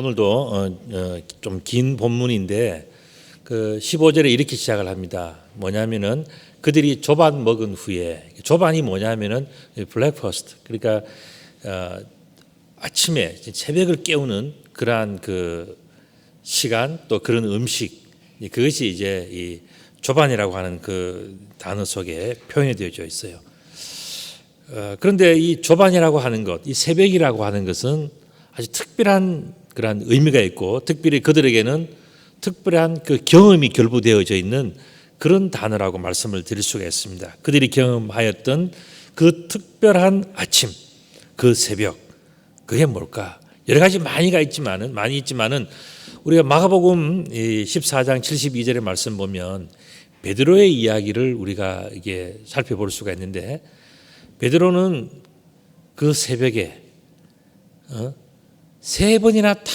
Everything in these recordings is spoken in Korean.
오늘도 좀 긴 본문인데 그 15절에 이렇게 시작을 합니다. 뭐냐면은 그들이 조반 먹은 후에, 조반이 뭐냐면은 블랙퍼스트, 그러니까 아침에 새벽을 깨우는 그러한 그 시간, 또 그런 음식, 그것이 이제 이 조반이라고 하는 그 단어 속에 표현이 되어져 있어요. 그런데 이 조반이라고 하는 것, 이 새벽이라고 하는 것은 아주 특별한 그러한 의미가 있고, 특별히 그들에게는 특별한 그 경험이 결부되어져 있는 그런 단어라고 말씀을 드릴 수가 있습니다. 그들이 경험하였던 그 특별한 아침, 그 새벽, 그게 뭘까? 여러 가지 많이 있지만은 우리가 마가복음 14장 72절의 말씀 보면 베드로의 이야기를 우리가 이게 살펴볼 수가 있는데, 베드로는 그 새벽에 세 번이나 딱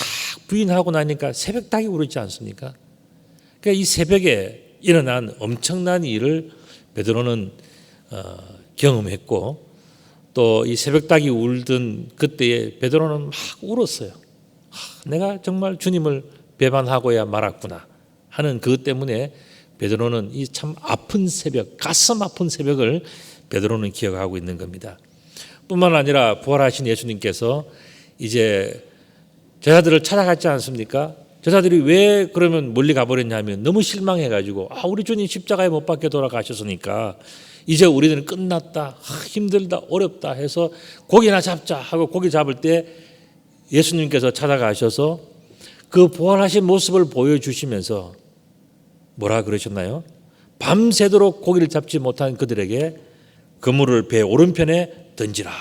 부인하고 나니까 새벽닭이 울었지 않습니까? 그러니까 이 새벽에 일어난 엄청난 일을 베드로는 경험했고, 또 이 새벽닭이 울던 그때에 베드로는 막 울었어요. 내가 정말 주님을 배반하고야 말았구나 하는 그것 때문에 베드로는 이 참 아픈 새벽, 가슴 아픈 새벽을 베드로는 기억하고 있는 겁니다. 뿐만 아니라 부활하신 예수님께서 이제 제자들을 찾아갔지 않습니까? 제자들이 왜 그러면 멀리 가버렸냐면 너무 실망해가지고 우리 주님 십자가에 못 박혀 돌아가셨으니까 이제 우리들은 끝났다, 힘들다, 어렵다 해서 고기나 잡자 하고 고기 잡을 때 예수님께서 찾아가셔서 그 부활하신 모습을 보여주시면서 뭐라 그러셨나요? 밤새도록 고기를 잡지 못한 그들에게 그물을 배 오른편에 던지라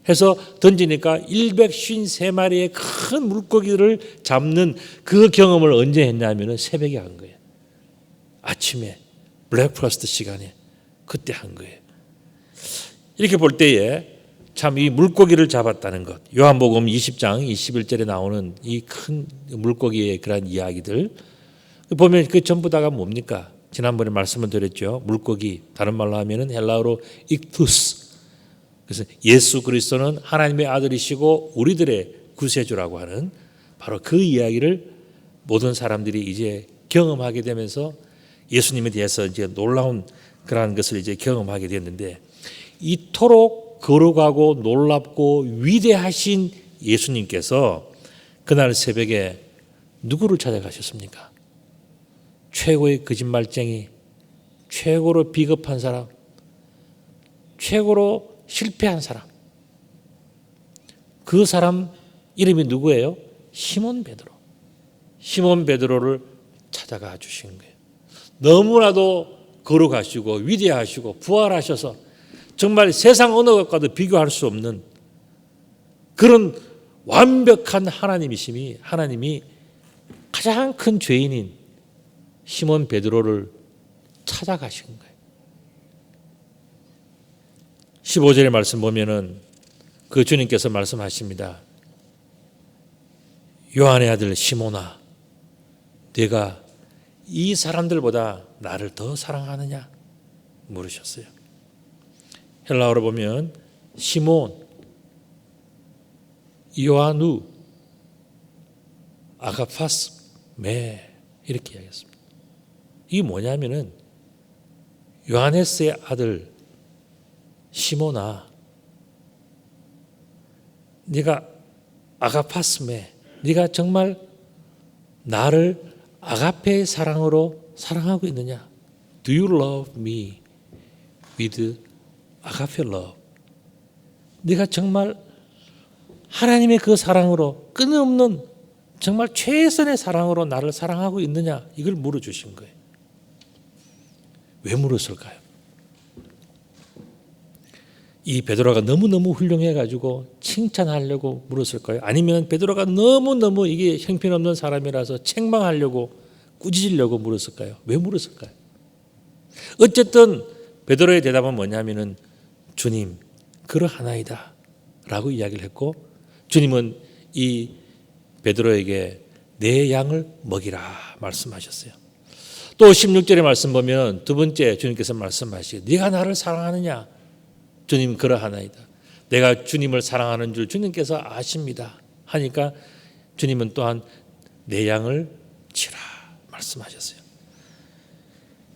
해서 던지니까 153마리의 큰 물고기를 잡는 그 경험을 언제 했냐면 새벽에 한 거예요. 아침에 블랙퍼스트 시간에 그때 한 거예요. 이렇게 볼 때에 참 이 물고기를 잡았다는 것, 요한복음 20장 21절에 나오는 이 큰 물고기의 그런 이야기들 보면 그 전부 다가 뭡니까? 지난번에 말씀을 드렸죠. 물고기, 다른 말로 하면은 헬라어로 익투스. 그래서 예수 그리스도는 하나님의 아들이시고 우리들의 구세주라고 하는 바로 그 이야기를 모든 사람들이 이제 경험하게 되면서 예수님에 대해서 이제 놀라운 그러한 것을 이제 경험하게 됐는데, 이토록 거룩하고 놀랍고 위대하신 예수님께서 그날 새벽에 누구를 찾아가셨습니까? 최고의 거짓말쟁이, 최고로 비겁한 사람, 최고로 실패한 사람, 그 사람 이름이 누구예요? 시몬 베드로. 시몬 베드로를 찾아가 주신 거예요. 너무나도 거룩하시고 위대하시고 부활하셔서 정말 세상 어느 것과도 비교할 수 없는 그런 완벽한 하나님이심이, 하나님이 가장 큰 죄인인 시몬 베드로를 찾아가신 거예요. 15절의 말씀 보면은 그 주님께서 말씀하십니다. 요한의 아들 시몬아, 네가 이 사람들보다 나를 더 사랑하느냐 물으셨어요. 헬라어로 보면 시몬, 요한우, 아가파스 메 이렇게 이야기했습니다. 이게 뭐냐면은 요하네스의 아들 시몬아, 네가 아가파스메, 네가 정말 나를 아가페의 사랑으로 사랑하고 있느냐? Do you love me with 아가페 love? 네가 정말 하나님의 그 사랑으로 끊임없는 정말 최선의 사랑으로 나를 사랑하고 있느냐? 이걸 물어주신 거예요. 왜 물었을까요? 이 베드로가 너무너무 훌륭해가지고 칭찬하려고 물었을까요? 아니면 베드로가 너무너무 이게 형편없는 사람이라서 책망하려고 꾸짖으려고 물었을까요? 왜 물었을까요? 어쨌든 베드로의 대답은 뭐냐면은 주님 그러하나이다 라고 이야기를 했고, 주님은 이 베드로에게 내 양을 먹이라 말씀하셨어요. 또 16절의 말씀 보면 두 번째 주님께서 말씀하시고 네가 나를 사랑하느냐? 주님 그러하나이다. 내가 주님을 사랑하는 줄 주님께서 아십니다 하니까 주님은 또한 내 양을 치라 말씀하셨어요.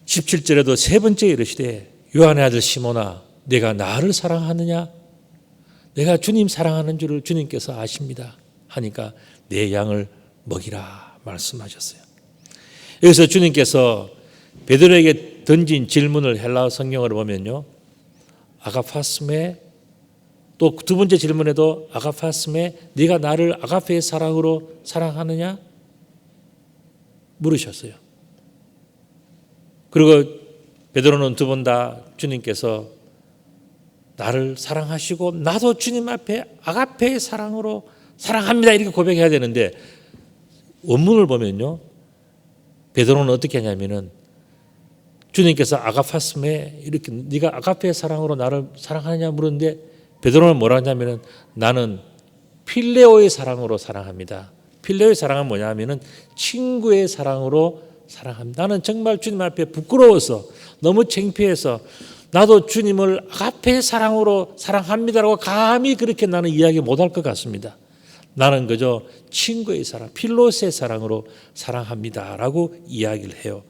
17절에도 세 번째 이르시되 요한의 아들 시몬아 내가 나를 사랑하느냐? 내가 주님 사랑하는 줄을 주님께서 아십니다 하니까 내 양을 먹이라 말씀하셨어요. 여기서 주님께서 베드로에게 던진 질문을 헬라어 성경으로 보면요, 아가파스메, 또 두 번째 질문에도 아가파스메, 네가 나를 아가페의 사랑으로 사랑하느냐? 물으셨어요. 그리고 베드로는 두 번 다 주님께서 나를 사랑하시고 나도 주님 앞에 아가페의 사랑으로 사랑합니다 이렇게 고백해야 되는데, 원문을 보면요, 베드로는 어떻게 하냐면은 주님께서 아가파스메 이렇게 네가 아가페의 사랑으로 나를 사랑하느냐 물었는데, 베드로는 뭐라 하냐면은 나는 필레오의 사랑으로 사랑합니다. 필레오의 사랑은 뭐냐 하면은 친구의 사랑으로 사랑합니다. 나는 정말 주님 앞에 부끄러워서 너무 창피해서 나도 주님을 아가페의 사랑으로 사랑합니다라고 감히 그렇게 나는 이야기 못할 것 같습니다. 나는 그저 친구의 사랑, 필로스의 사랑으로 사랑합니다라고 이야기를 해요.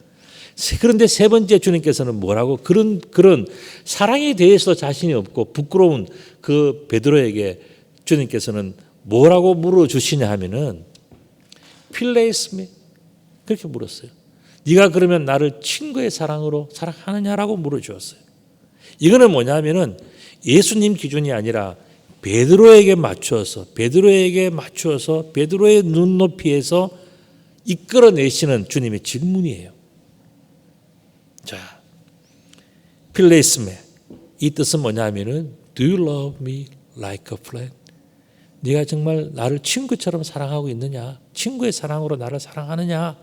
그런데 세 번째 주님께서는 뭐라고 그런 사랑에 대해서 자신이 없고 부끄러운 그 베드로에게 주님께서는 뭐라고 물어주시냐 하면은 필레이스메 그렇게 물었어요. 네가 그러면 나를 친구의 사랑으로 사랑하느냐라고 물어주었어요. 이거는 뭐냐면은 예수님 기준이 아니라 베드로에게 맞추어서 베드로의 눈높이에서 이끌어내시는 주님의 질문이에요. 자, 필레이스메 이 뜻은 뭐냐면은 Do you love me like a friend? 네가 정말 나를 친구처럼 사랑하고 있느냐? 친구의 사랑으로 나를 사랑하느냐?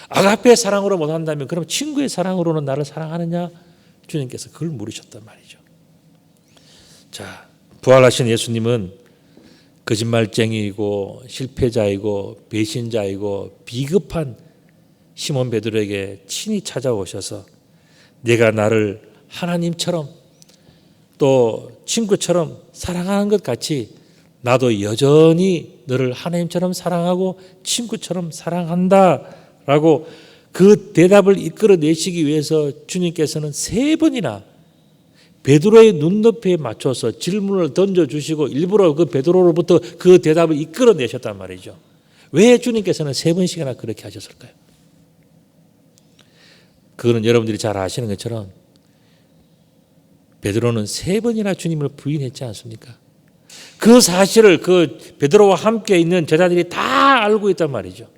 아가페의 사랑으로 못한다면 그럼 친구의 사랑으로는 나를 사랑하느냐? 주님께서 그걸 물으셨단 말이죠. 자, 부활하신 예수님은 거짓말쟁이이고 실패자이고 배신자이고 비겁한 시몬 베드로에게 친히 찾아오셔서 내가 나를 하나님처럼 또 친구처럼 사랑하는 것 같이 나도 여전히 너를 하나님처럼 사랑하고 친구처럼 사랑한다라고 그 대답을 이끌어내시기 위해서 주님께서는 세 번이나 베드로의 눈높이에 맞춰서 질문을 던져주시고 일부러 그 베드로로부터 그 대답을 이끌어내셨단 말이죠. 왜 주님께서는 세 번씩이나 그렇게 하셨을까요? 그거는 여러분들이 잘 아시는 것처럼 베드로는 세 번이나 주님을 부인했지 않습니까? 그 사실을 그 베드로와 함께 있는 제자들이 다 알고 있단 말이죠.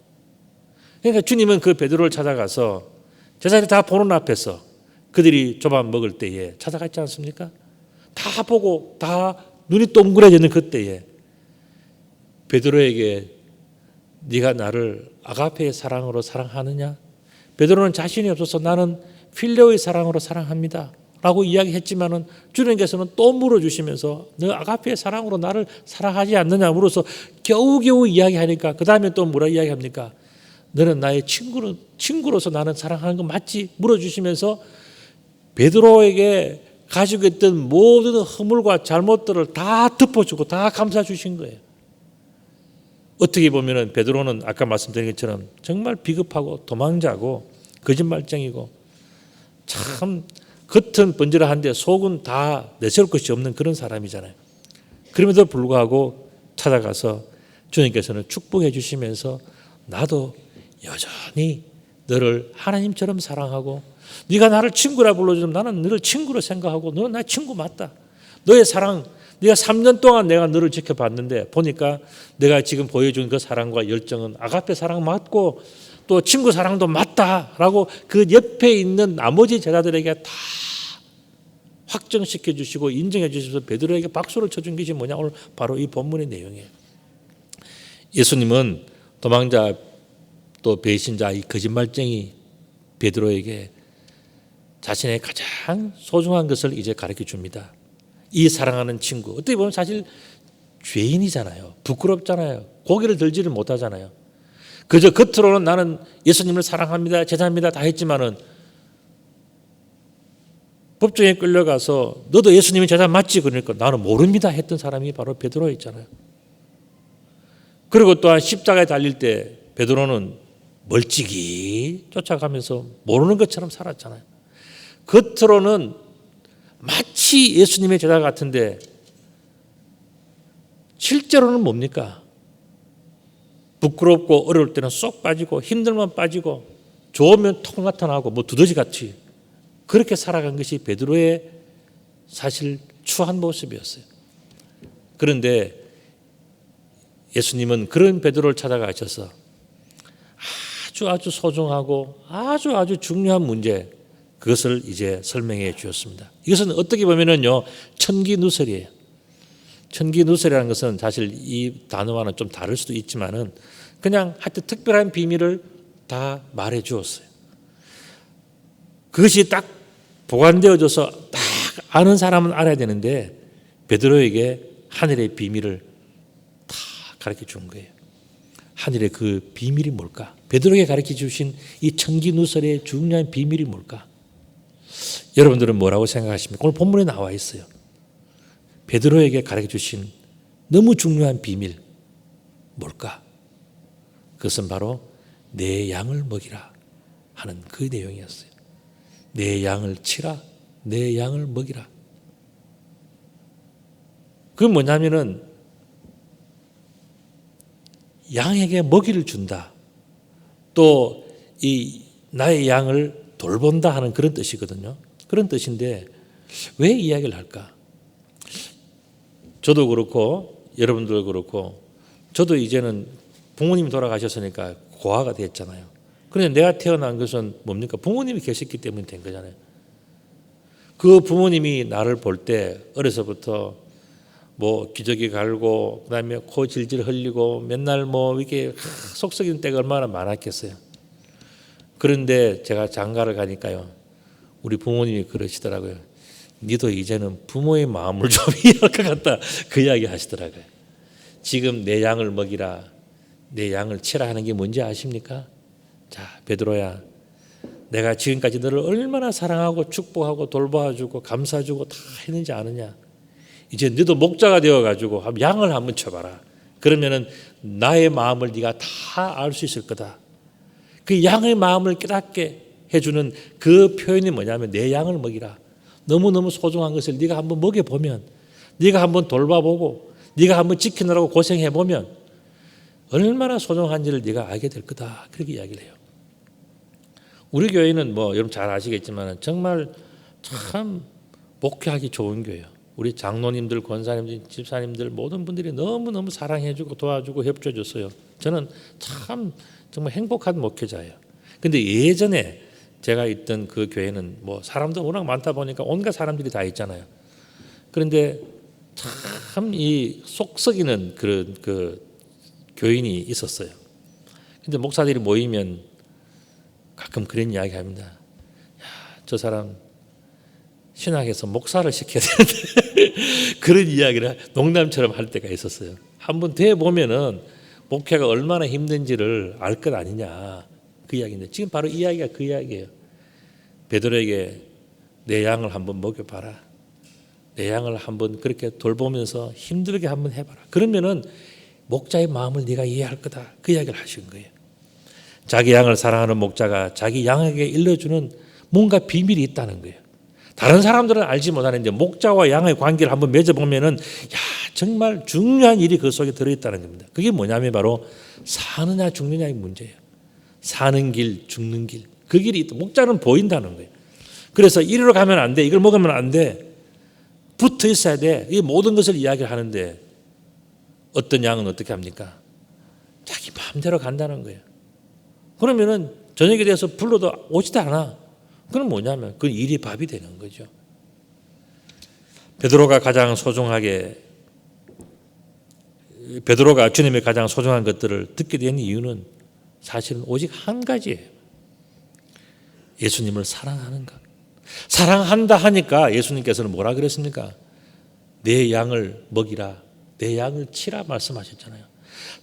그러니까 주님은 그 베드로를 찾아가서 제자들이 다 보는 앞에서 그들이 조밥 먹을 때에 찾아갔지 않습니까? 다 보고 다 눈이 동그래지는 그때에 베드로에게 네가 나를 아가페의 사랑으로 사랑하느냐? 베드로는 자신이 없어서 나는 필레오의 사랑으로 사랑합니다 라고 이야기했지만은 주님께서는 또 물어주시면서 너 아가페의 사랑으로 나를 사랑하지 않느냐 물어서 겨우겨우 이야기하니까 그 다음에 또 뭐라 이야기합니까? 너는 나의 친구로서 나는 사랑하는 거 맞지? 물어주시면서 베드로에게 가지고 있던 모든 허물과 잘못들을 다 덮어주고 다 감싸주신 거예요. 어떻게 보면은 베드로는 아까 말씀드린 것처럼 정말 비겁하고 도망자고 거짓말쟁이고 참 겉은 번지르한데 속은 다 내세울 것이 없는 그런 사람이잖아요. 그럼에도 불구하고 찾아가서 주님께서는 축복해 주시면서 나도 여전히 너를 하나님처럼 사랑하고 네가 나를 친구라 불러주면 나는 너를 친구로 생각하고 너는 나의 친구 맞다. 너의 사랑, 네가 3년 동안 내가 너를 지켜봤는데 보니까 내가 지금 보여준 그 사랑과 열정은 아가페 사랑 맞고 또 친구 사랑도 맞다라고 그 옆에 있는 나머지 제자들에게 다 확정시켜 주시고 인정해 주셔서 베드로에게 박수를 쳐준 것이 뭐냐? 오늘 바로 이 본문의 내용이에요. 예수님은 도망자 또 배신자 이 거짓말쟁이 베드로에게 자신의 가장 소중한 것을 이제 가르쳐 줍니다. 이 사랑하는 친구, 어떻게 보면 사실 죄인이잖아요. 부끄럽잖아요. 고개를 들지를 못하잖아요. 그저 겉으로는 나는 예수님을 사랑합니다, 제자입니다 다 했지만은 법정에 끌려가서 너도 예수님의 제자 맞지? 그러니까 나는 모릅니다 했던 사람이 바로 베드로였잖아요. 그리고 또한 십자가에 달릴 때 베드로는 멀찍이 쫓아가면서 모르는 것처럼 살았잖아요. 겉으로는 마치 예수님의 제자 같은데 실제로는 뭡니까? 부끄럽고 어려울 때는 쏙 빠지고 힘들면 빠지고 좋으면 통 나타나고 뭐 두더지같이 그렇게 살아간 것이 베드로의 사실 추한 모습이었어요. 그런데 예수님은 그런 베드로를 찾아가셔서 아주 소중하고 아주 중요한 문제, 그것을 이제 설명해 주셨습니다. 이것은 어떻게 보면은요, 천기누설이에요. 천기누설이라는 것은 사실 이 단어와는 좀 다를 수도 있지만은 그냥 하여튼 특별한 비밀을 다 말해 주었어요. 그것이 딱 보관되어져서 딱 아는 사람은 알아야 되는데 베드로에게 하늘의 비밀을 다 가르쳐 준 거예요. 하늘의 그 비밀이 뭘까? 베드로에게 가르쳐 주신 이 천기누설의 중요한 비밀이 뭘까? 여러분들은 뭐라고 생각하십니까? 오늘 본문에 나와 있어요. 베드로에게 가르쳐 주신 너무 중요한 비밀 뭘까? 그것은 바로 내 양을 먹이라 하는 그 내용이었어요. 내 양을 치라, 내 양을 먹이라. 그건 뭐냐면은 양에게 먹이를 준다. 또 이 나의 양을 돌본다 하는 그런 뜻이거든요. 그런 뜻인데 왜 이야기를 할까? 저도 그렇고 여러분들도 그렇고 저도 이제는 부모님이 돌아가셨으니까 고아가 됐잖아요. 그런데 내가 태어난 것은 뭡니까? 부모님이 계셨기 때문에 된 거잖아요. 그 부모님이 나를 볼 때 어려서부터 뭐 기저귀 갈고 그다음에 코 질질 흘리고 맨날 뭐 이렇게 속 썩이는 때가 얼마나 많았겠어요. 그런데 제가 장가를 가니까요, 우리 부모님이 그러시더라고요. 니도 이제는 부모의 마음을 좀 이해할 것 같다, 그 이야기 하시더라고요. 지금 내 양을 먹이라, 내 양을 치라 하는 게 뭔지 아십니까? 자, 베드로야, 내가 지금까지 너를 얼마나 사랑하고 축복하고 돌봐주고 감싸주고 다 했는지 아느냐? 이제 너도 목자가 되어가지고 양을 한번 쳐봐라. 그러면은 나의 마음을 네가 다 알 수 있을 거다. 그 양의 마음을 깨닫게 해주는 그 표현이 뭐냐면 내 양을 먹이라. 너무너무 소중한 것을 네가 한번 먹여보면, 네가 한번 돌봐보고, 네가 한번 지키느라고 고생해보면 얼마나 소중한지를 네가 알게 될 거다. 그렇게 이야기를 해요. 우리 교회는 뭐 여러분 잘 아시겠지만 정말 참 목회하기 좋은 교회예요. 우리 장로님들, 권사님들, 집사님들 모든 분들이 너무너무 사랑해주고 도와주고 협조해줬어요. 저는 참 정말 행복한 목회자예요. 근데 예전에 제가 있던 그 교회는 뭐 사람도 워낙 많다 보니까 온갖 사람들이 다 있잖아요. 그런데 참 이 속 썩이는 그런 그 교인이 있었어요. 근데 목사들이 모이면 가끔 그런 이야기 합니다. 야, 저 사람 신학에서 목사를 시켜야 되는데 그런 이야기를 농담처럼 할 때가 있었어요. 한번 돼 보면은 목회가 얼마나 힘든지를 알 것 아니냐, 그 이야기인데 지금 바로 이 이야기가 그 이야기예요. 베드로에게 내 양을 한번 먹여봐라. 내 양을 한번 그렇게 돌보면서 힘들게 한번 해봐라. 그러면은 목자의 마음을 네가 이해할 거다. 그 이야기를 하신 거예요. 자기 양을 사랑하는 목자가 자기 양에게 일러주는 뭔가 비밀이 있다는 거예요. 다른 사람들은 알지 못하는데 목자와 양의 관계를 한번 맺어보면은 정말 중요한 일이 그 속에 들어있다는 겁니다. 그게 뭐냐면 바로 사느냐 죽느냐의 문제예요. 사는 길, 죽는 길. 그 길이 있다. 목자는 보인다는 거예요. 그래서 이리로 가면 안 돼. 이걸 먹으면 안 돼. 붙어 있어야 돼. 이 모든 것을 이야기를 하는데 어떤 양은 어떻게 합니까? 자기 마음대로 간다는 거예요. 그러면은 저녁에 대해서 불러도 오지도 않아. 그건 뭐냐면 그건 일이 밥이 되는 거죠. 베드로가 주님의 가장 소중한 것들을 듣게 된 이유는 사실은 오직 한 가지예요. 예수님을 사랑하는 것. 사랑한다 하니까 예수님께서는 뭐라 그랬습니까? 내 양을 먹이라, 내 양을 치라 말씀하셨잖아요.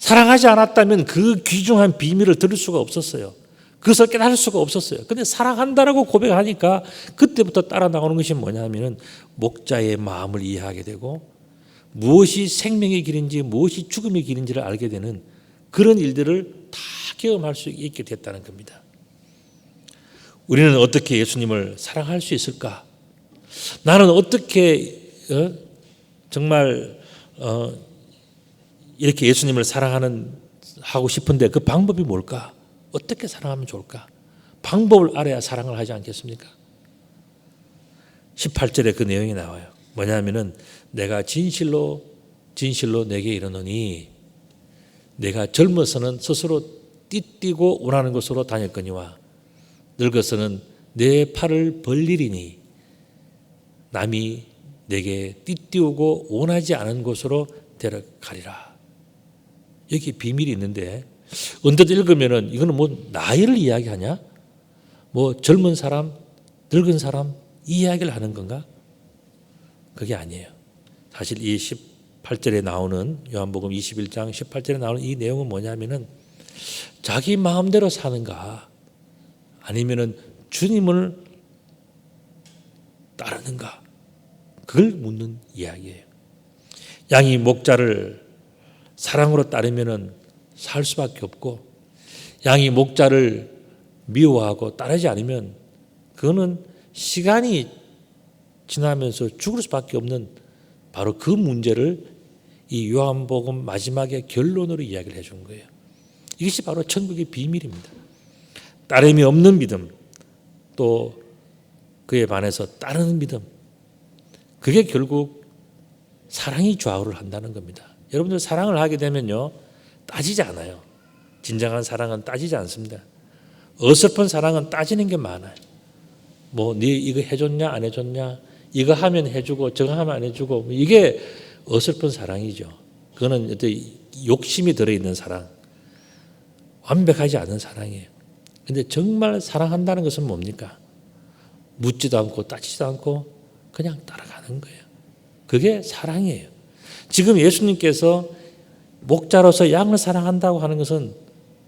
사랑하지 않았다면 그 귀중한 비밀을 들을 수가 없었어요. 그것을 깨달을 수가 없었어요. 그런데 사랑한다라고 고백하니까 그때부터 따라 나오는 것이 뭐냐면은 목자의 마음을 이해하게 되고 무엇이 생명의 길인지 무엇이 죽음의 길인지를 알게 되는 그런 일들을 다 경험할 수 있게 됐다는 겁니다. 우리는 어떻게 예수님을 사랑할 수 있을까? 나는 어떻게 정말 이렇게 예수님을 하고 싶은데 그 방법이 뭘까? 어떻게 사랑하면 좋을까? 방법을 알아야 사랑을 하지 않겠습니까? 18절에 그 내용이 나와요. 뭐냐면은 내가 진실로 내게 이르노니 내가 젊어서는 스스로 띠띠고 원하는 곳으로 다녔거니와 늙어서는 내 팔을 벌리리니 남이 내게 띠띠우고 원하지 않은 곳으로 데려가리라. 여기 비밀이 있는데 언뜻 읽으면은 이거는 뭐 나이를 이야기하냐? 뭐 젊은 사람, 늙은 사람 이 이야기를 하는 건가? 그게 아니에요. 사실 이 18절에 나오는 요한복음 21장 18절에 나오는 이 내용은 뭐냐면은 자기 마음대로 사는가 아니면은 주님을 따르는가 그걸 묻는 이야기예요. 양이 목자를 사랑으로 따르면은 살 수밖에 없고 양이 목자를 미워하고 따르지 않으면 그거는 시간이 지나면서 죽을 수밖에 없는 바로 그 문제를 이 요한복음 마지막에 결론으로 이야기를 해준 거예요. 이것이 바로 천국의 비밀입니다. 따름이 없는 믿음, 또 그에 반해서 따르는 믿음, 그게 결국 사랑이 좌우를 한다는 겁니다. 여러분들 사랑을 하게 되면요 따지지 않아요. 진정한 사랑은 따지지 않습니다. 어설픈 사랑은 따지는 게 많아요. 뭐 네 이거 해줬냐 안 해줬냐, 이거 하면 해주고 저거 하면 안 해주고, 이게 어설픈 사랑이죠. 그거는 어떤 욕심이 들어있는 사랑, 완벽하지 않은 사랑이에요. 근데 정말 사랑한다는 것은 뭡니까? 묻지도 않고 따지지도 않고 그냥 따라가는 거예요. 그게 사랑이에요. 지금 예수님께서 목자로서 양을 사랑한다고 하는 것은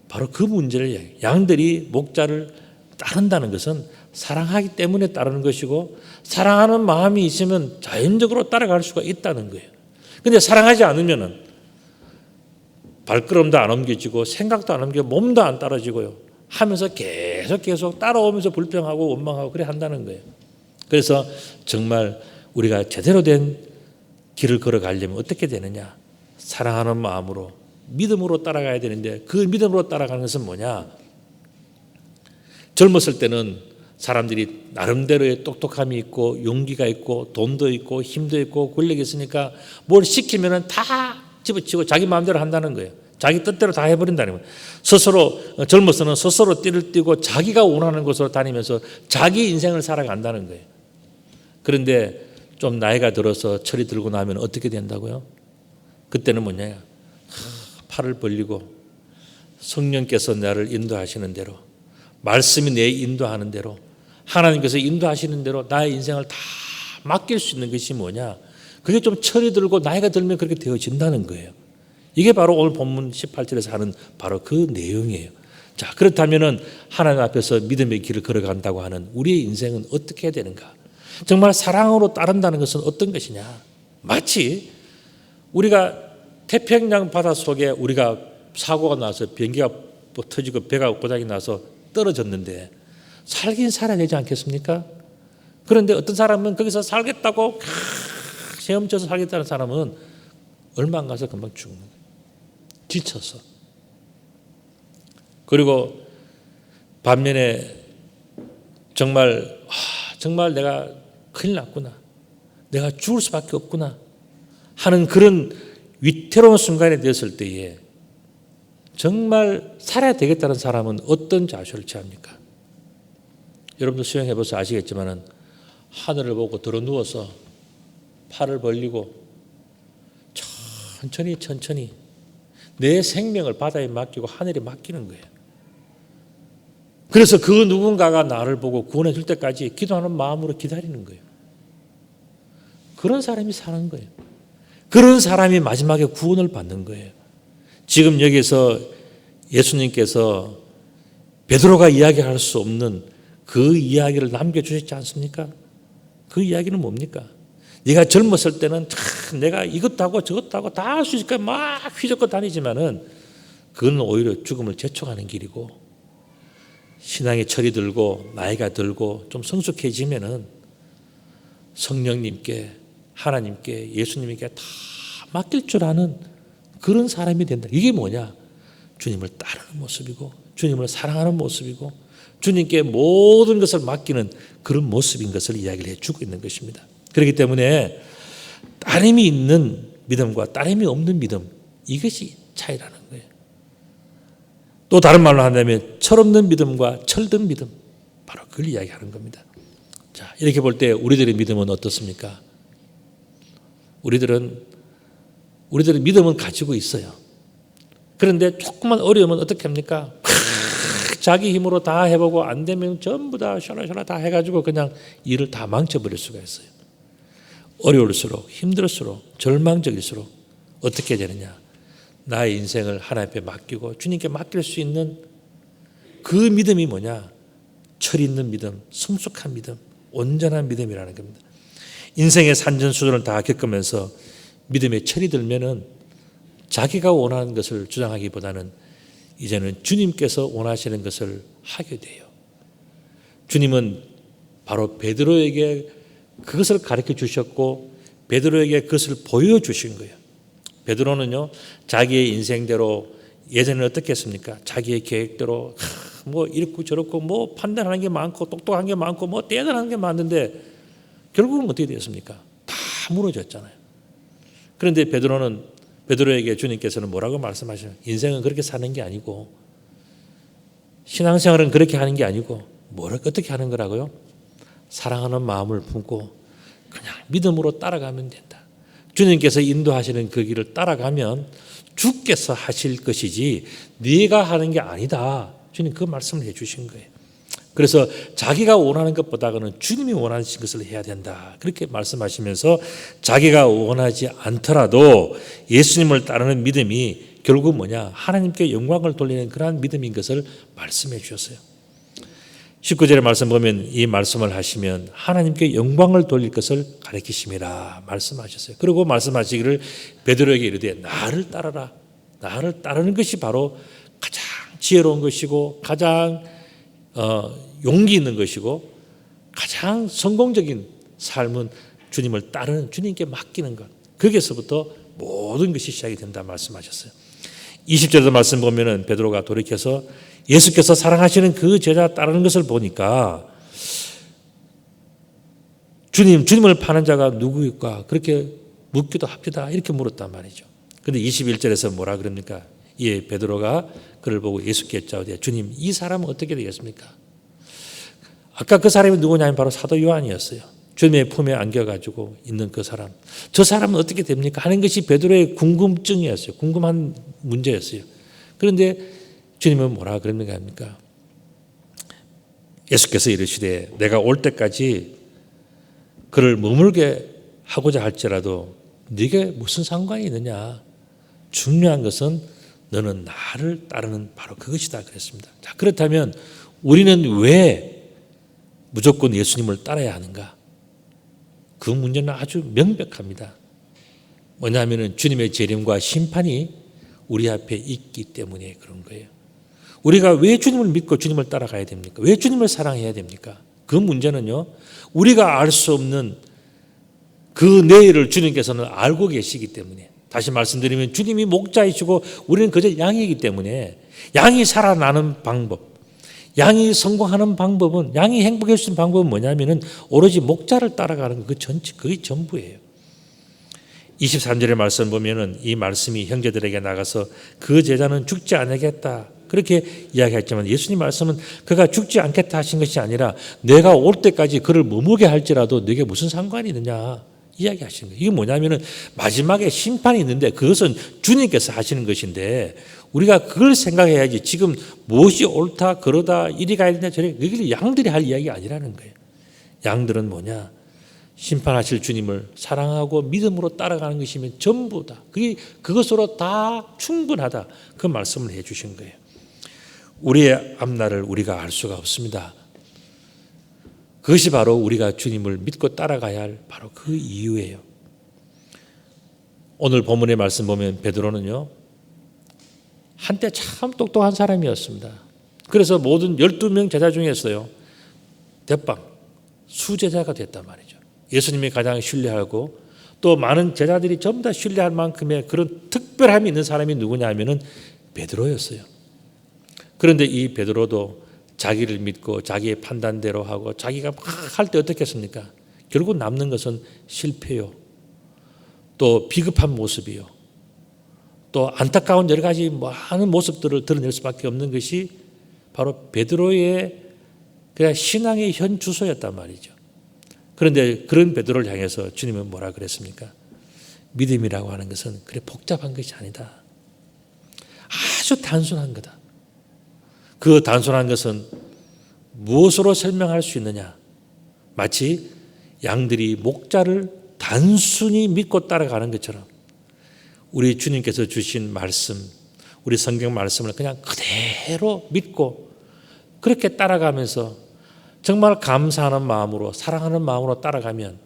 바로 그 문제를 얘기해요. 양들이 목자를 따른다는 것은 사랑하기 때문에 따르는 것이고 사랑하는 마음이 있으면 자연적으로 따라갈 수가 있다는 거예요. 근데 사랑하지 않으면은 발걸음도 안 옮겨지고 생각도 안 옮겨 몸도 안 따라지고요. 하면서 계속 따라오면서 불평하고 원망하고 그래 한다는 거예요. 그래서 정말 우리가 제대로 된 길을 걸어가려면 어떻게 되느냐? 사랑하는 마음으로 믿음으로 따라가야 되는데 그 믿음으로 따라가는 것은 뭐냐? 젊었을 때는 사람들이 나름대로의 똑똑함이 있고 용기가 있고 돈도 있고 힘도 있고 권력이 있으니까 뭘 시키면은 다 집어치고 자기 마음대로 한다는 거예요. 자기 뜻대로 다 해버린다는 거예요. 스스로 젊어서는 스스로 띠를 띠고 자기가 원하는 곳으로 다니면서 자기 인생을 살아간다는 거예요. 그런데 좀 나이가 들어서 철이 들고 나면 어떻게 된다고요? 그때는 뭐냐? 팔을 벌리고 성령께서 나를 인도하시는 대로, 말씀이 내 인도하는 대로, 하나님께서 인도하시는 대로 나의 인생을 다 맡길 수 있는 것이 뭐냐? 그게 좀 철이 들고 나이가 들면 그렇게 되어진다는 거예요. 이게 바로 오늘 본문 18절에서 하는 바로 그 내용이에요. 자, 그렇다면은 하나님 앞에서 믿음의 길을 걸어간다고 하는 우리의 인생은 어떻게 해야 되는가? 정말 사랑으로 따른다는 것은 어떤 것이냐? 마치 우리가 태평양 바다 속에 우리가 사고가 나서 비행기가 터지고 배가 고장이 나서 떨어졌는데 살긴 살아야 되지 않겠습니까? 그런데 어떤 사람은 거기서 살겠다고 헤엄쳐서 살겠다는 사람은 얼마 안 가서 금방 죽는 거예요. 지쳐서. 그리고 반면에 정말 내가 큰일 났구나, 내가 죽을 수밖에 없구나 하는 그런 위태로운 순간이 되었을 때에 정말 살아야 되겠다는 사람은 어떤 자세를 취합니까? 여러분도 수영해봐서 아시겠지만은 하늘을 보고 들어 누워서 팔을 벌리고 천천히 내 생명을 바다에 맡기고 하늘에 맡기는 거예요. 그래서 그 누군가가 나를 보고 구원해 줄 때까지 기도하는 마음으로 기다리는 거예요. 그런 사람이 사는 거예요. 그런 사람이 마지막에 구원을 받는 거예요. 지금 여기서 예수님께서 베드로가 이야기할 수 없는 그 이야기를 남겨주셨지 않습니까? 그 이야기는 뭡니까? 네가 젊었을 때는 참 내가 이것도 하고 저것도 하고 다 할 수 있을까 막 휘젓고 다니지만은 그건 오히려 죽음을 재촉하는 길이고, 신앙의 철이 들고 나이가 들고 좀 성숙해지면은 성령님께, 하나님께, 예수님께 다 맡길 줄 아는 그런 사람이 된다. 이게 뭐냐? 주님을 따르는 모습이고, 주님을 사랑하는 모습이고, 주님께 모든 것을 맡기는 그런 모습인 것을 이야기를 해주고 있는 것입니다. 그렇기 때문에 따름이 있는 믿음과 따름이 없는 믿음, 이것이 차이라는 거예요. 또 다른 말로 한다면 철없는 믿음과 철든 믿음, 바로 그걸 이야기하는 겁니다. 자, 이렇게 볼 때 우리들의 믿음은 어떻습니까? 우리들은 믿음은 가지고 있어요. 그런데 조금만 어려우면 어떻게 합니까? 자기 힘으로 다 해보고 안 되면 전부 다 샤라샤라 다 해가지고 그냥 일을 다 망쳐버릴 수가 있어요. 어려울수록, 힘들수록, 절망적일수록 어떻게 되느냐? 나의 인생을 하나님 앞에 맡기고 주님께 맡길 수 있는 그 믿음이 뭐냐? 철 있는 믿음, 성숙한 믿음, 온전한 믿음이라는 겁니다. 인생의 산전수전을 다 겪으면서 믿음의 철이 들면은 자기가 원하는 것을 주장하기보다는 이제는 주님께서 원하시는 것을 하게 돼요. 주님은 바로 베드로에게 그것을 가르쳐 주셨고 베드로에게 그것을 보여주신 거예요. 베드로는요, 자기의 인생대로 예전에는 어떻게 했습니까? 자기의 계획대로 뭐 이렇고 저렇고 뭐 판단하는 게 많고 똑똑한 게 많고 뭐 대단한 게 많은데 결국은 어떻게 되었습니까? 다 무너졌잖아요. 그런데 베드로에게 주님께서는 뭐라고 말씀하시나요? 인생은 그렇게 사는 게 아니고 신앙생활은 그렇게 하는 게 아니고 어떻게 하는 거라고요? 사랑하는 마음을 품고 그냥 믿음으로 따라가면 된다. 주님께서 인도하시는 그 길을 따라가면 주께서 하실 것이지 네가 하는 게 아니다. 주님 그 말씀을 해 주신 거예요. 그래서 자기가 원하는 것보다는 주님이 원하신 것을 해야 된다. 그렇게 말씀하시면서 자기가 원하지 않더라도 예수님을 따르는 믿음이 결국 뭐냐? 하나님께 영광을 돌리는 그러한 믿음인 것을 말씀해 주셨어요. 19절의 말씀 보면 이 말씀을 하시면 하나님께 영광을 돌릴 것을 가르치심이라 말씀하셨어요. 그리고 말씀하시기를 베드로에게 이르되 나를 따르라. 나를 따르는 것이 바로 가장 지혜로운 것이고 가장 용기 있는 것이고 가장 성공적인 삶은 주님을 따르는, 주님께 맡기는 것. 거기에서부터 모든 것이 시작이 된다 말씀하셨어요. 20절의 말씀 보면은 베드로가 돌이켜서 예수께서 사랑하시는 그 제자 따르는 것을 보니까 주님을 파는 자가 누구일까? 그렇게 묻기도 합니다. 이렇게 물었단 말이죠. 그런데 21절에서 뭐라 그럽니까? 예, 베드로가 그를 보고 예수께 여짜오되 주님, 이 사람은 어떻게 되겠습니까? 아까 그 사람이 누구냐면 바로 사도 요한이었어요. 주님의 품에 안겨가지고 있는 그 사람. 저 사람은 어떻게 됩니까? 하는 것이 베드로의 궁금증이었어요. 궁금한 문제였어요. 그런데 주님은 뭐라 그럽니까? 예수께서 이르시되 내가 올 때까지 그를 머물게 하고자 할지라도 네게 무슨 상관이 있느냐? 중요한 것은 너는 나를 따르는 바로 그것이다 그랬습니다. 자, 그렇다면 우리는 왜 무조건 예수님을 따라야 하는가? 그 문제는 아주 명백합니다. 뭐냐면은 주님의 재림과 심판이 우리 앞에 있기 때문에 그런 거예요. 우리가 왜 주님을 믿고 주님을 따라가야 됩니까? 왜 주님을 사랑해야 됩니까? 그 문제는요, 우리가 알 수 없는 그 내일을 주님께서는 알고 계시기 때문에, 다시 말씀드리면 주님이 목자이시고 우리는 그저 양이기 때문에 양이 살아나는 방법, 양이 성공하는 방법은, 양이 행복할 수 있는 방법은 뭐냐면은 오로지 목자를 따라가는 그 전체, 그게 전부예요. 23절의 말씀 보면은 이 말씀이 형제들에게 나가서 그 제자는 죽지 않겠다 그렇게 이야기했지만 예수님 말씀은 그가 죽지 않겠다 하신 것이 아니라 내가 올 때까지 그를 머무게 할지라도 네게 무슨 상관이 있느냐 이야기하시는 거예요. 이게 뭐냐면은 마지막에 심판이 있는데 그것은 주님께서 하시는 것인데 우리가 그걸 생각해야지 지금 무엇이 옳다 그러다 이리 가야 되냐 저리, 그게 양들이 할 이야기가 아니라는 거예요. 양들은 뭐냐? 심판하실 주님을 사랑하고 믿음으로 따라가는 것이면 전부다. 그것으로 다 충분하다. 그 말씀을 해 주신 거예요. 우리의 앞날을 우리가 알 수가 없습니다. 그것이 바로 우리가 주님을 믿고 따라가야 할 바로 그 이유예요. 오늘 본문의 말씀 보면 베드로는요, 한때 참 똑똑한 사람이었습니다. 그래서 모든 12명 제자 중에서요, 대빵 수제자가 됐단 말이죠. 예수님이 가장 신뢰하고 또 많은 제자들이 전부 다 신뢰할 만큼의 그런 특별함이 있는 사람이 누구냐 하면은 베드로였어요. 그런데 이 베드로도 자기를 믿고 자기의 판단대로 하고 자기가 막 할 때 어떻게 했습니까? 결국 남는 것은 실패요. 또 비급한 모습이요. 또 안타까운 여러 가지 많은 모습들을 드러낼 수밖에 없는 것이 바로 베드로의 그냥 신앙의 현 주소였단 말이죠. 그런데 그런 베드로를 향해서 주님은 뭐라 그랬습니까? 믿음이라고 하는 것은 그래 복잡한 것이 아니다. 아주 단순한 거다. 그 단순한 것은 무엇으로 설명할 수 있느냐? 마치 양들이 목자를 단순히 믿고 따라가는 것처럼 우리 주님께서 주신 말씀, 우리 성경 말씀을 그냥 그대로 믿고 그렇게 따라가면서 정말 감사하는 마음으로 사랑하는 마음으로 따라가면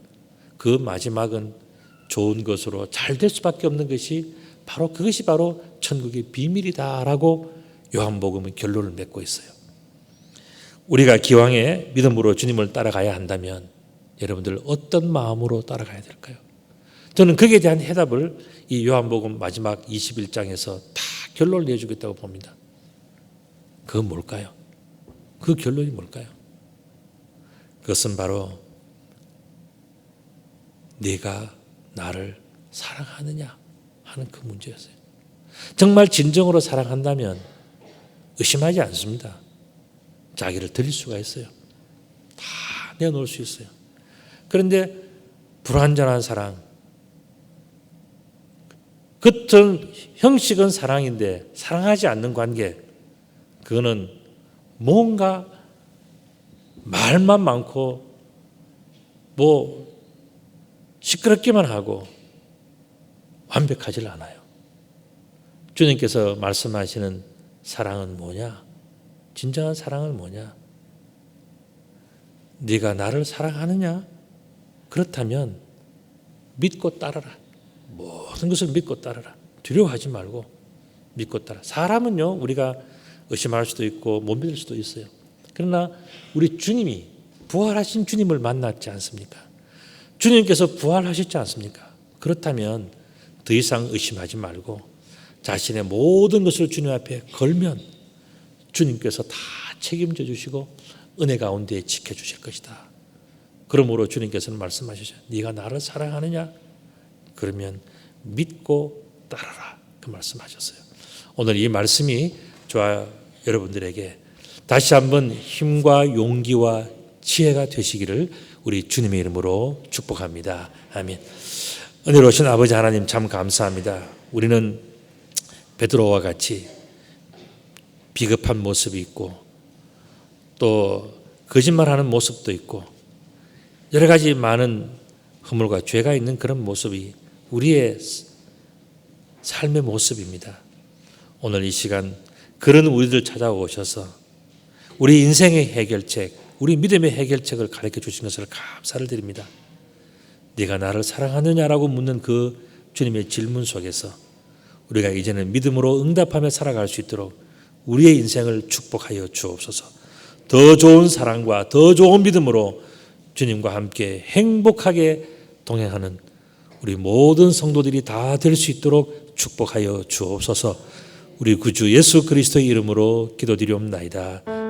그 마지막은 좋은 것으로 잘 될 수밖에 없는 것이 바로 그것이 바로 천국의 비밀이다라고 요한복음은 결론을 맺고 있어요. 우리가 기왕에 믿음으로 주님을 따라가야 한다면 여러분들 어떤 마음으로 따라가야 될까요? 저는 거기에 대한 해답을 이 요한복음 마지막 21장에서 다 결론을 내주겠다고 봅니다. 그건 뭘까요? 그 결론이 뭘까요? 그것은 바로 네가 나를 사랑하느냐 하는 그 문제였어요. 정말 진정으로 사랑한다면 의심하지 않습니다. 자기를 드릴 수가 있어요. 다 내놓을 수 있어요. 그런데 불완전한 사랑, 겉은 형식은 사랑인데 사랑하지 않는 관계, 그거는 뭔가 말만 많고 시끄럽기만 하고 완벽하지 않아요. 주님께서 말씀하시는 사랑은 뭐냐? 진정한 사랑은 뭐냐? 네가 나를 사랑하느냐? 그렇다면 믿고 따르라. 모든 것을 믿고 따르라. 두려워하지 말고 믿고 따라. 사람은요, 우리가 의심할 수도 있고 못 믿을 수도 있어요. 그러나 우리 주님이 부활하신 주님을 만났지 않습니까? 주님께서 부활하셨지 않습니까? 그렇다면 더 이상 의심하지 말고 자신의 모든 것을 주님 앞에 걸면 주님께서 다 책임져 주시고 은혜 가운데 지켜주실 것이다. 그러므로 주님께서는 말씀하시죠. 네가 나를 사랑하느냐? 그러면 믿고 따르라. 그 말씀하셨어요. 오늘 이 말씀이 저와 여러분들에게 다시 한번 힘과 용기와 지혜가 되시기를 우리 주님의 이름으로 축복합니다. 아멘. 은혜로우신 아버지 하나님 참 감사합니다. 우리는 베드로와 같이 비겁한 모습이 있고 또 거짓말하는 모습도 있고 여러 가지 많은 허물과 죄가 있는 그런 모습이 우리의 삶의 모습입니다. 오늘 이 시간 그런 우리들 찾아오셔서 우리 인생의 해결책, 우리 믿음의 해결책을 가르쳐 주신 것을 감사를 드립니다. 네가 나를 사랑하느냐라고 묻는 그 주님의 질문 속에서 우리가 이제는 믿음으로 응답하며 살아갈 수 있도록 우리의 인생을 축복하여 주옵소서. 더 좋은 사랑과 더 좋은 믿음으로 주님과 함께 행복하게 동행하는 우리 모든 성도들이 다 될 수 있도록 축복하여 주옵소서. 우리 구주 예수 그리스도의 이름으로 기도드리옵나이다.